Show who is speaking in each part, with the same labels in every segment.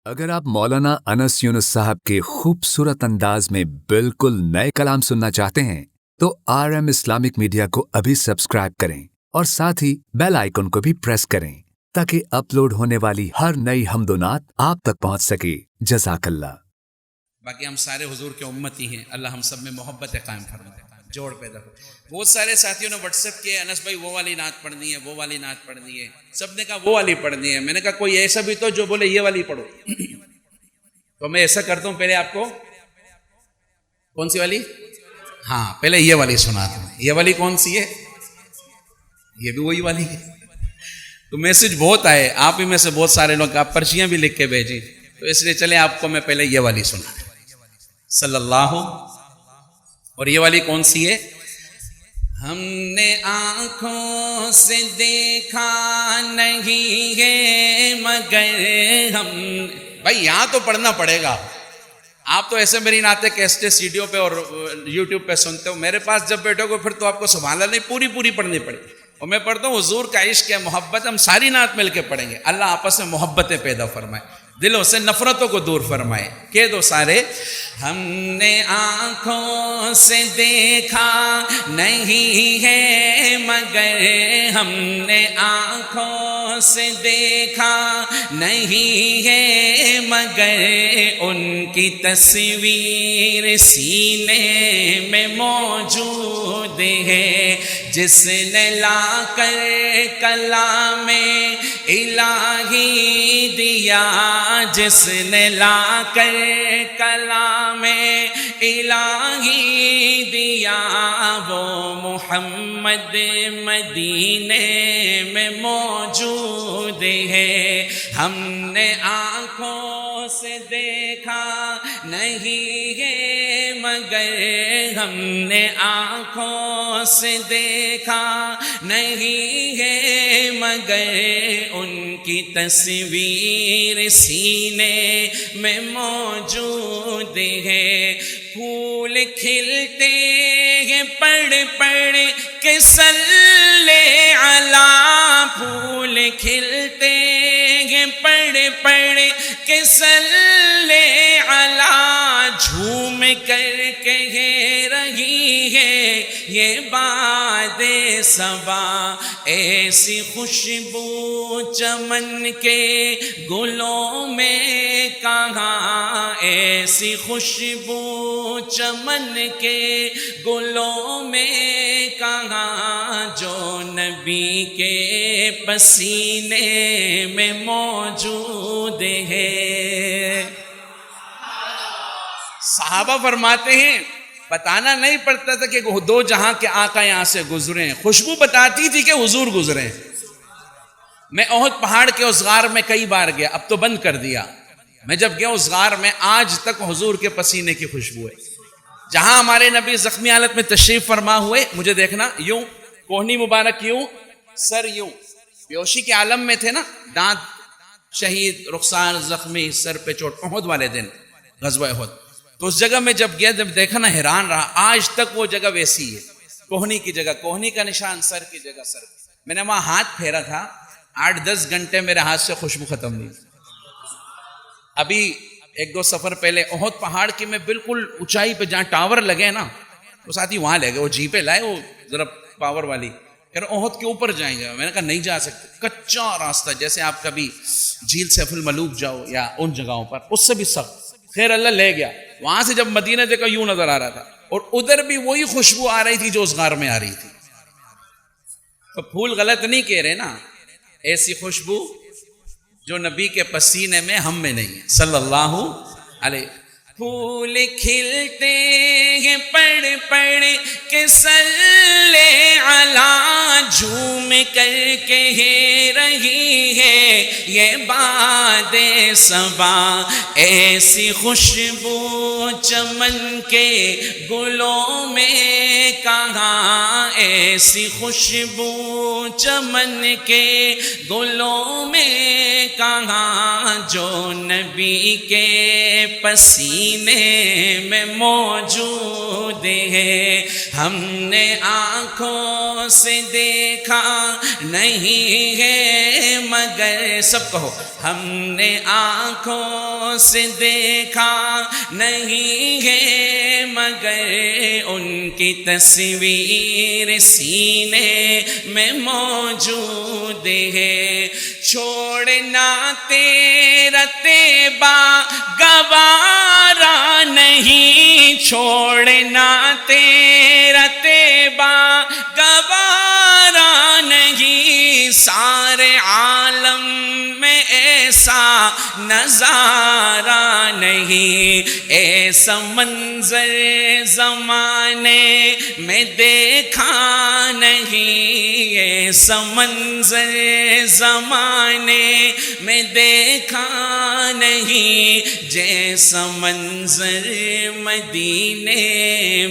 Speaker 1: اگر آپ مولانا انس یونس صاحب کے خوبصورت انداز میں بالکل نئے کلام سننا چاہتے ہیں تو RM اسلامک میڈیا کو ابھی سبسکرائب کریں اور ساتھ ہی بیل آئیکن کو بھی پریس کریں تاکہ اپلوڈ ہونے والی ہر نئی حمد و نعت آپ تک پہنچ سکے۔ جزاک اللہ۔
Speaker 2: باقی ہم سارے حضور کے امتی ہیں، اللہ ہم سب میں محبت قائم فرمائے، جوڑ پیدا ہو۔ بہت سارے ساتھیوں نے واٹس ایپ کیے، انس بھائی وہ والی نعت پڑھنی ہے، وہ والی نعت پڑھنی ہے، سب نے کہا وہ والی پڑھنی ہے۔ میں نے کہا کوئی ایسا بھی تو جو بولے یہ والی پڑھو تو میں ایسا کرتا ہوں، پہلے آپ کو کون سی والی؟ ہاں پہلے یہ والی سناتا ہوں۔ یہ والی کون سی ہے؟ یہ بھی وہی والی ہے۔ تو میسج بہت آئے، آپ ہی میں سے بہت سارے لوگ، آپ پرچیاں بھی لکھ کے بھیجی، تو اس لیے چلے آپ کو میں پہلے یہ والی سنا صلی اللہ۔ اور یہ والی کون سی ہے؟ ہم نے آنکھوں سے دیکھا نہیں ہے مگر ہم، بھائی یہاں تو پڑھنا پڑے گا۔ آپ تو ایسے میری نعتیں کیسٹیں سیڈیوں پہ اور یوٹیوب پہ سنتے ہو، میرے پاس جب بیٹھو گے پھر تو آپ کو سبحان اللہ نہیں پوری پڑھنی پڑے گی۔ اور میں پڑھتا ہوں حضور کا عشق ہے، محبت، ہم ساری نعت مل کے پڑھیں گے۔ اللہ آپس میں محبتیں پیدا فرمائے، دلوں سے نفرتوں کو دور فرمائے۔ کہہ دو سارے، ہم نے آنکھوں سے دیکھا نہیں ہے مگر ہم نے آنکھوں سے دیکھا نہیں ہے مگر ان کی تصویر سینے میں موجود ہے، جس نے لا کر کلام الہی دیا، جس نے لا کر کلام الہی دیا، وہ محمد مدینے میں موجود ہے۔ ہم نے آنکھوں سے دیکھا نہیں ہے مگر ہم نے آنکھوں سے دیکھا نہیں ہے مگر ان کی تصویر سینے میں موجود ہے۔ پھول کھلتے ہیں پڑھ پڑھ کے صلی علی، پھول کھلتے ہیں پڑھ پڑھ کے صلی علی، جھوم کر کہہ رہی ہے یہ باد صبا، ایسی خوشبو چمن کے گلوں میں کہاں، ایسی خوشبو چمن کے گلوں میں کہاں، جو نبی کے پسینے میں موجود ہے۔ صحابہ فرماتے ہیں بتانا نہیں پڑتا تھا کہ دو جہاں کے آقا یہاں سے گزرے ہیں، خوشبو بتاتی تھی کہ حضور گزرے۔ میں احد پہاڑ کے اس غار میں کئی بار گیا، اب تو بند کر دیا۔ میں جب گیا اس غار میں، آج تک حضور کے پسینے کی خوشبو ہے۔ جہاں ہمارے نبی زخمی حالت میں تشریف فرما ہوئے، مجھے دیکھنا یوں، کوہنی مبارک یوں، سر یوں، بیہوشی کے عالم میں تھے نا، دانت شہید، رخسار زخمی، سر پہ چوٹ، احد والے دن غزوہ احد۔ تو اس جگہ میں جب گیا، جب دیکھا نا، حیران رہا۔ آج تک وہ جگہ ویسی ہے، کوہنی کی جگہ، کوہنی کا نشان، سر کی جگہ سر۔ میں نے وہاں ہاتھ پھیرا تھا، 8-10 گھنٹے میرے ہاتھ سے خوشبو ختم نہیں۔ ابھی 1-2 سفر پہلے احد پہاڑ کی میں بالکل اونچائی پہ جہاں ٹاور لگے نا، وہ ساتھی وہاں لے گئے، وہ جیپیں لائے، وہ ذرا پاور والی، کہہ رہے احد کے اوپر جائیں گے۔ میں نے کہا نہیں جا سکتے، کچا راستہ، جیسے آپ کبھی جھیل سیف الملوک جاؤ یا ان جگہوں پر، اس سے بھی سخت۔ خیر اللہ لے گیا، وہاں سے جب مدینہ دیکھا یوں نظر آ رہا تھا، اور ادھر بھی وہی خوشبو آ رہی تھی جو اس غار میں آ رہی تھی۔ تو پھول غلط نہیں کہہ رہے نا، ایسی خوشبو جو نبی کے پسینے میں ہم میں نہیں ہے صلی اللہ علیہ۔ پھول کھلتے ہیں پڑھ پڑھ کے صلی علی، جھوم کر کہہ رہی ہے یہ باد صبا، ایسی خوشبو چمن کے گلوں میں کہاں، ایسی خوشبو چمن کے گلوں میں کہاں، جو نبی کے پسینے سینے میں موجود ہے. ہم نے آنکھوں سے دیکھا نہیں ہے مگر سب کہو ہم نے آنکھوں سے دیکھا نہیں ہے مگر ان کی تصویر سینے میں موجود ہے. چھوڑنا تیرا طیبہ گوارا نہیں, چھوڑنا تیرا طیبہ گوارا نہیں, سارے عالم میں ایسا نظارہ نہیں, ایسا منظر زمانے میں دیکھا نہیں, ایسا منظر زمانے میں دیکھا نہیں, جیسا منظر مدینے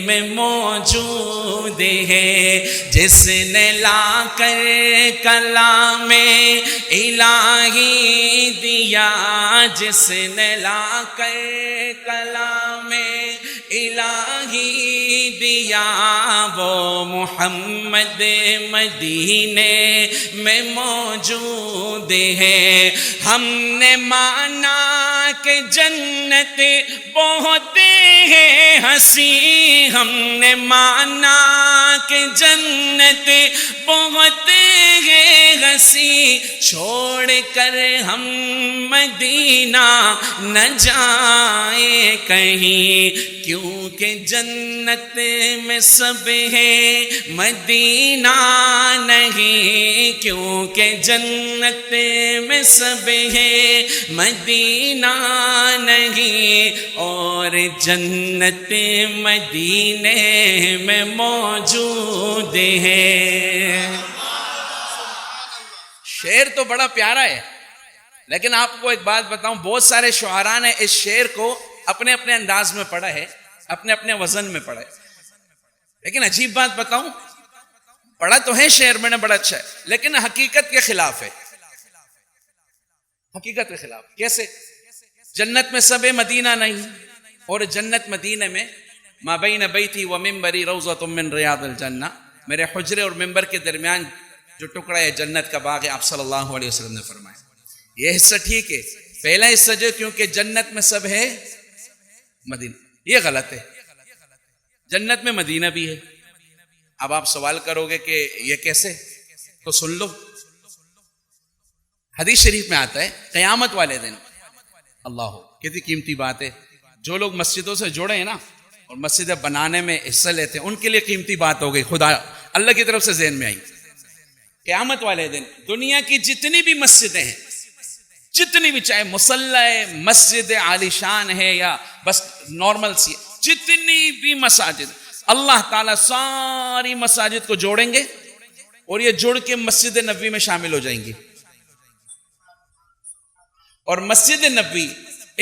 Speaker 2: میں موجود ہے. جس نے لا کر کلام الہی دیا, جس نے لا کر کلام الہی دیا, وہ محمد مدینے میں موجود ہے. ہم نے مانا کہ جنت بہت ہے ہنسی, ہم نے مانا کہ جنت بہت ہے ہنسی, چھوڑ کر ہم مدینہ نہ جائیں کہیں, کیونکہ جنت میں سب ہے مدینہ نہیں, کیونکہ جنت میں سب ہے مدینہ نہیں, اور جنت مدینے میں موجود ہے. شعر تو بڑا پیارا ہے, لیکن آپ کو ایک بات بتاؤں, بہت سارے شعراء نے اس شعر کو اپنے اپنے انداز میں پڑھا ہے, اپنے اپنے وزن میں پڑھا ہے, لیکن عجیب بات بتاؤں, پڑھا تو ہے شعر میں نے بڑا اچھا ہے, لیکن حقیقت کے خلاف ہے. حقیقت کے خلاف کیسے؟ جنت میں سب مدینہ نہیں, اور جنت مدینہ میں ما بین بیتی و منبری روضۃ من ریاض الجنہ, میرے حجرے اور منبر کے درمیان جو ٹکڑا ہے جنت کا باغ ہے, آپ صلی اللہ علیہ وسلم نے فرمایا. یہ حصہ ٹھیک ہے, پہلا حصہ جو کیونکہ جنت میں سب ہے مدینہ, یہ غلط ہے. جنت میں مدینہ بھی ہے. اب آپ سوال کرو گے کہ یہ کیسے, تو سن لو. حدیث شریف میں آتا ہے قیامت والے دن, اللہ کتنی قیمتی بات ہے, جو لوگ مسجدوں سے جڑے ہیں نا اور مسجدیں بنانے میں حصہ لیتے ہیں, ان کے لیے قیمتی بات ہو گئی, خدا اللہ کی طرف سے ذہن میں آئی. قیامت والے دن دنیا کی جتنی بھی مسجدیں ہیں, جتنی بھی, چاہے مصلی مسجد عالی شان ہے یا بس نارمل سی, جتنی بھی مساجد, اللہ تعالیٰ ساری مساجد کو جوڑیں گے اور یہ جڑ کے مسجد نبوی میں شامل ہو جائیں گی. اور مسجد نبوی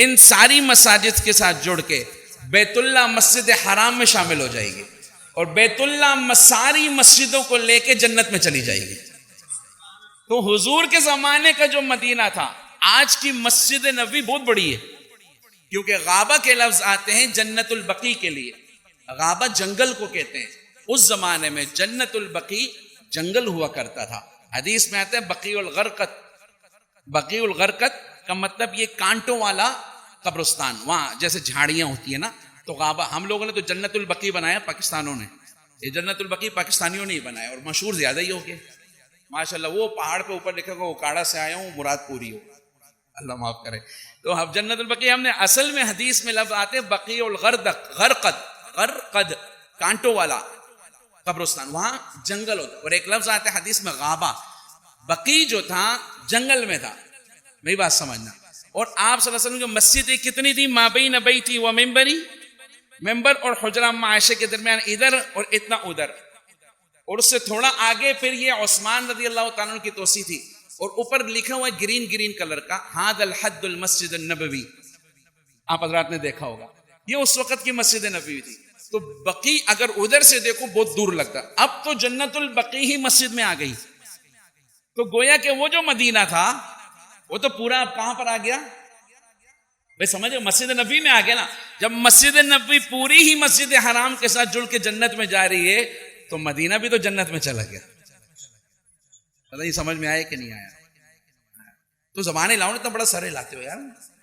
Speaker 2: ان ساری مساجد کے ساتھ جڑ کے بیت اللہ مسجد حرام میں شامل ہو جائے گی, اور بیت اللہ ساری مسجدوں کو لے کے جنت میں چلی جائے گی. تو حضور کے زمانے کا جو مدینہ تھا, آج کی مسجد نبوی بہت بڑی ہے, کیونکہ غابہ کے لفظ آتے ہیں جنت البقیع کے لیے. غابہ جنگل کو کہتے ہیں. اس زمانے میں جنت البقیع جنگل ہوا کرتا تھا. حدیث میں آتا ہے بقیع الغرقد. بقیع الغرقد کا مطلب یہ کانٹوں والا قبرستان, وہاں جیسے جھاڑیاں ہوتی ہیں نا, تو غابہ, ہم لوگوں نے تو جنت البقیع بنایا پاکستانوں نے, یہ جنت البقیع پاکستانیوں نے ہی بنایا, اور مشہور زیادہ ہی ہو گیا ماشاءاللہ. وہ پہاڑ پہ اوپر لکھا گا اکاڑا سے آیا ہوں, مراد پوری ہو, اللہ معاف کرے. تو اب جنت البقیع ہم نے, اصل میں حدیث میں لفظ آتے بقیع الغردق, غرقد, غرقد کانٹوں والا قبرستان, وہاں جنگل ہوتا. اور ایک لفظ آتا ہے حدیث میں غابہ, بقیع جو تھا جنگل میں تھا, میری بات سمجھنا. اور آپ صلی اللہ علیہ وسلم جو مسجدیں کتنی تھی, ما بین بیتی و منبری, منبر اور حجرہ معاشے کے درمیان ادھر اور اتنا ادھر, اور اس سے تھوڑا آگے پھر یہ عثمان رضی اللہ تعالیٰ عنہ کی توسیع تھی, اور اوپر لکھا ہوا ہے گرین گرین کلر کا, ھذا الحد المسجد النبوی. آپ حضرات نے دیکھا ہوگا, یہ اس وقت کی مسجد نبوی تھی. تو بقیع اگر ادھر سے دیکھو بہت دور لگتا, اب تو جنت البقیع ہی مسجد میں آ گئی. تو گویا کہ وہ جو مدینہ تھا وہ تو پورا کہاں پر آ گیا, بھائی سمجھو مسجد نبوی میں آ گیا نا. جب مسجد نبوی پوری ہی مسجد حرام کے ساتھ جڑ کے جنت میں جا رہی ہے تو مدینہ بھی تو جنت میں چلا گیا. پتہ نہیں سمجھ میں آیا کہ نہیں آیا؟ تو زبانیں لاؤ نا اتنا بڑا سرے لاتے ہو یار.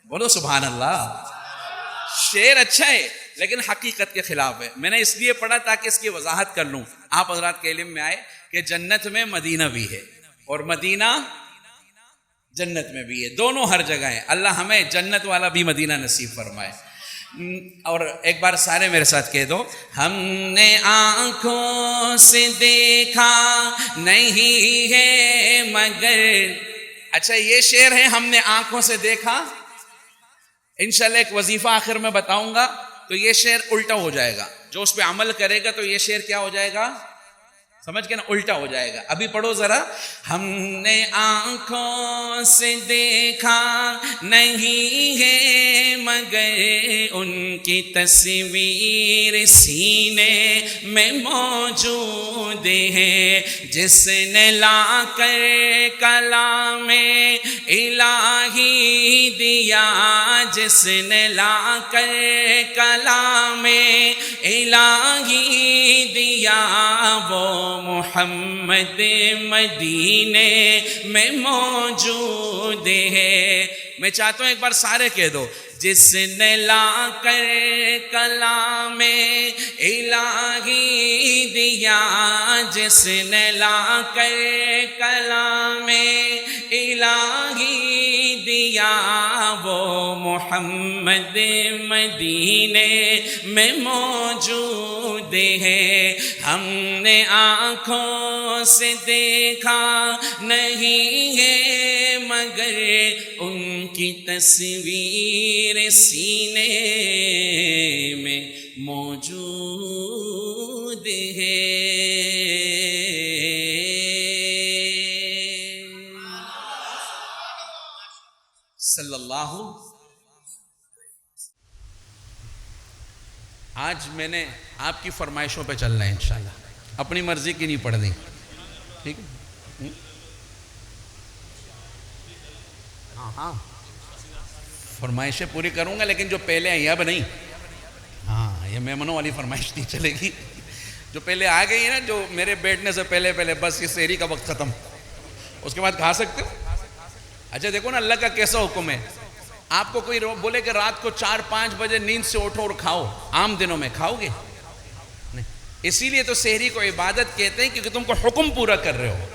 Speaker 2: بولو سبحان اللہ. شعر اچھا ہے لیکن حقیقت کے خلاف ہے. میں نے اس لیے پڑھا تاکہ اس کی وضاحت کر لوں, آپ حضرات کے علم میں آئے کہ جنت میں مدینہ بھی ہے اور مدینہ جنت میں بھی ہے, دونوں ہر جگہ ہیں. اللہ ہمیں جنت والا بھی مدینہ نصیب فرمائے. اور ایک بار سارے میرے ساتھ کہہ دو, ہم نے آنکھوں سے دیکھا نہیں ہے مگر. اچھا یہ شعر ہے ہم نے آنکھوں سے دیکھا. انشاءاللہ ایک وظیفہ آخر میں بتاؤں گا تو یہ شعر الٹا ہو جائے گا. جو اس پہ عمل کرے گا تو یہ شعر کیا ہو جائے گا, سمجھ کے نا, الٹا ہو جائے گا. ابھی پڑھو ذرا. ہم نے آنکھوں سے دیکھا نہیں ہے مگر ان کی تصویر سینے میں موجود ہے. جس نے لا کر کلام الہی دیا, جس نے لا کر کلام الہی دیا, وہ محمد مدینے میں موجود ہے. میں چاہتا ہوں ایک بار سارے کہہ دو, جس نے لا کر کلام الہی دیا, جس نے لا کر کلام الہی دیا, وہ محمد مدینے میں موجود ہے. ہم نے آنکھوں سے دیکھا نہیں ہے مگر ان کی تصویر سینے میں موجود ہے. صلی اللہ. آج میں نے آپ کی فرمائشوں پہ چلنا ہے انشاءاللہ, اپنی مرضی کی نہیں پڑھنی, ٹھیک ہے؟ ہاں فرمائشیں پوری کروں گا لیکن جو پہلے آئی اب نہیں. ہاں یہ مہمانوں والی فرمائش نہیں چلے گی. جو پہلے آ گئی ہے نا, جو میرے بیٹھنے سے پہلے بس یہ سحری کا وقت ختم, اس کے بعد کھا سکتے ہو. اچھا دیکھو نا اللہ کا کیسا حکم ہے. آپ کو کوئی بولے کہ رات کو 4-5 بجے نیند سے اٹھو اور کھاؤ, عام دنوں میں کھاؤ گے نہیں. اسی لیے تو سحری کو عبادت کہتے ہیں کیونکہ تم کو حکم پورا کر رہے ہو.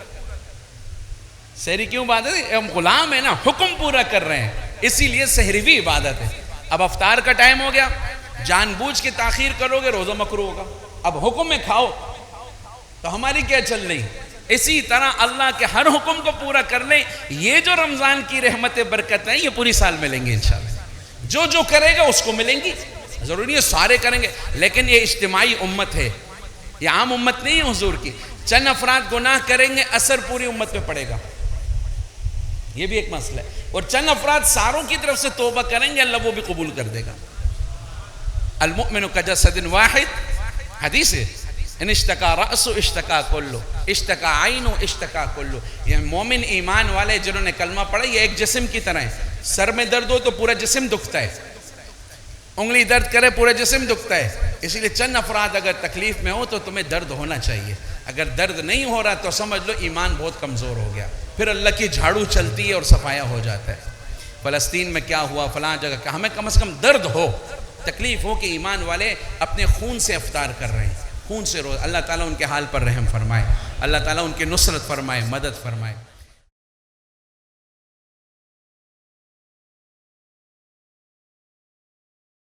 Speaker 2: سحری کیوں عبادت ہے؟ ہم غلام ہیں نا, حکم پورا کر رہے ہیں, اسی لیے سحری بھی عبادت ہے. اب افطار کا ٹائم ہو گیا, جان بوجھ کے تاخیر کرو گے روزہ مکروہ ہوگا. اب حکم میں کھاؤ تو ہماری کیا چل رہی. اسی طرح اللہ کے ہر حکم کو پورا کر لیں. یہ جو رمضان کی رحمت برکت ہیں یہ پوری سال ملیں گے انشاءاللہ. جو کرے گا اس کو ملیں گی. ضروری نہیں ہے سارے کریں گے, لیکن یہ اجتماعی امت ہے, یہ عام امت نہیں ہے حضور کی. چند افراد گناہ کریں گے, اثر پوری امت پہ پڑے گا, یہ بھی ایک مسئلہ ہے. اور چند افراد ساروں کی طرف سے توبہ کریں گے, اللہ وہ بھی قبول کر دے گا. المؤمن کجسد واحد حدیث ہے, ان اشتکا رأس اشتکا کلو, اشتکا عین اشتکا کلو. یہ مومن ایمان والے جنہوں نے کلمہ پڑھا یہ ایک جسم کی طرح ہے. سر میں درد ہو تو پورا جسم دکھتا ہے, انگلی درد کرے پورا جسم دکھتا ہے. اسی لیے چند افراد اگر تکلیف میں ہو تو تمہیں درد ہونا چاہیے. اگر درد نہیں ہو رہا تو سمجھ لو ایمان بہت کمزور ہو گیا, پھر اللہ کی جھاڑو چلتی ہے اور صفایا ہو جاتا ہے. فلسطین میں کیا ہوا, فلاں جگہ کیا, ہمیں کم از کم درد ہو, تکلیف ہو کہ ایمان والے اپنے خون سے افطار کر رہے ہیں, خون سے روز. اللہ تعالیٰ ان کے حال پر رحم فرمائے, اللہ تعالیٰ ان کی نصرت فرمائے, مدد فرمائے.